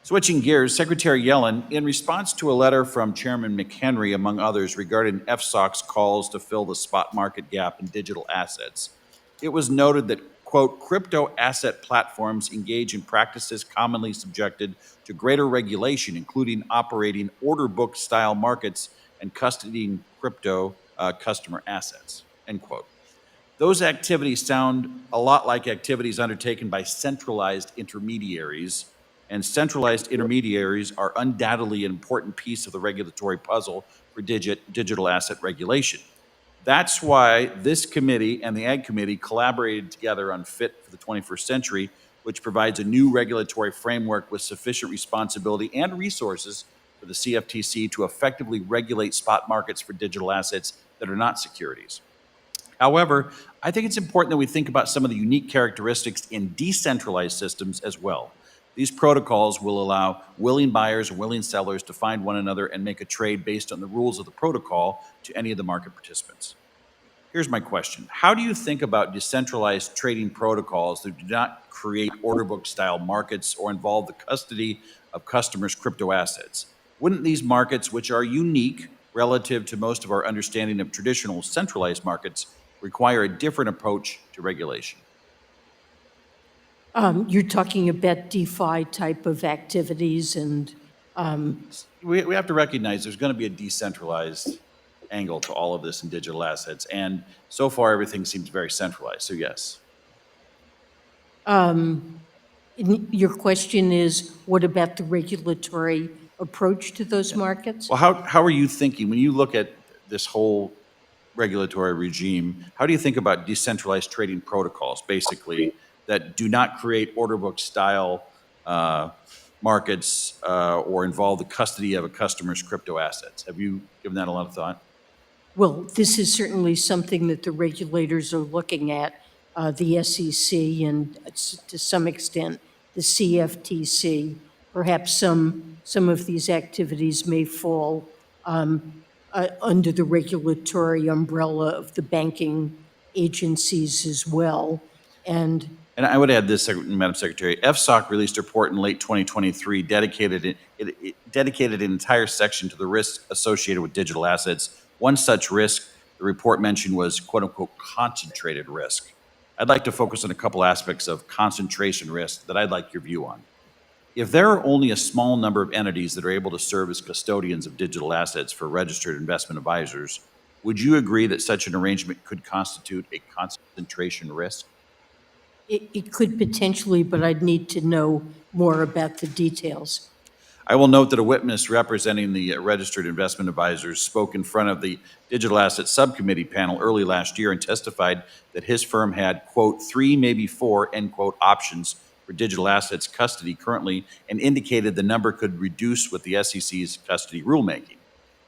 Switching gears, Secretary Yellen, in response to a letter from Chairman McHenry, among others, regarding FSOC's calls to fill the spot market gap in digital assets, it was noted that, quote, crypto asset platforms engage in practices commonly subjected to greater regulation, including operating order book style markets and custodying crypto customer assets, end quote. Those activities sound a lot like activities undertaken by centralized intermediaries, and centralized intermediaries are undoubtedly an important piece of the regulatory puzzle for digital asset regulation. That's why this committee and the Ag Committee collaborated together on Fit for the 21st Century, which provides a new regulatory framework with sufficient responsibility and resources for the CFTC to effectively regulate spot markets for digital assets that are not securities. However, I think it's important that we think about some of the unique characteristics in decentralized systems as well. These protocols will allow willing buyers and willing sellers to find one another and make a trade based on the rules of the protocol to any of the market participants. Here's my question. How do you think about decentralized trading protocols that do not create order book style markets or involve the custody of customers' crypto assets? Wouldn't these markets, which are unique relative to most of our understanding of traditional centralized markets, require a different approach to regulation? You're talking about DeFi type of activities and We have to recognize there's going to be a decentralized angle to all of this in digital assets. And so far, everything seems very centralized. So, yes. your question is, what about the regulatory approach to those markets? Well, how are you thinking when you look at this whole regulatory regime? How do you think about decentralized trading protocols, basically, that do not create order book style markets or involve the custody of a customer's crypto assets? Have you given that a lot of thought? Well, this is certainly something that the regulators are looking at, the SEC and to some extent the CFTC. Perhaps some of these activities may fall under the regulatory umbrella of the banking agencies as well. And I would add this, Madam Secretary. FSOC released a report in late 2023 dedicated an entire section to the risks associated with digital assets. One such risk the report mentioned was "quote unquote" concentrated risk. I'd like to focus on a couple aspects of concentration risk that I'd like your view on. If there are only a small number of entities that are able to serve as custodians of digital assets for registered investment advisors, would you agree that such an arrangement could constitute a concentration risk? it could potentially, but I'd need to know more about the details. I will note that a witness representing the registered investment advisors spoke in front of the Digital Asset Subcommittee panel early last year and testified that his firm had, quote, 3, maybe 4, end quote, options for digital assets custody currently, and indicated the number could reduce with the SEC's custody rulemaking.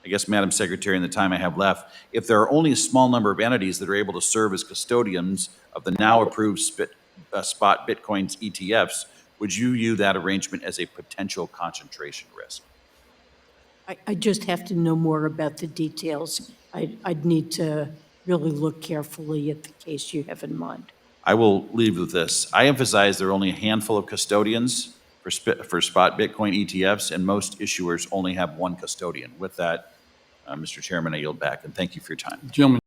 I guess, Madam Secretary, in the time I have left, if there are only a small number of entities that are able to serve as custodians of the now approved spot Bitcoin's ETFs, would you view that arrangement as a potential concentration risk? I just have to know more about the details. I'd need to really look carefully at the case you have in mind. I will leave with this. I emphasize there are only a handful of custodians for spot Bitcoin ETFs, and most issuers only have one custodian. With that, Mr. Chairman, I yield back, and thank you for your time. Gentlemen.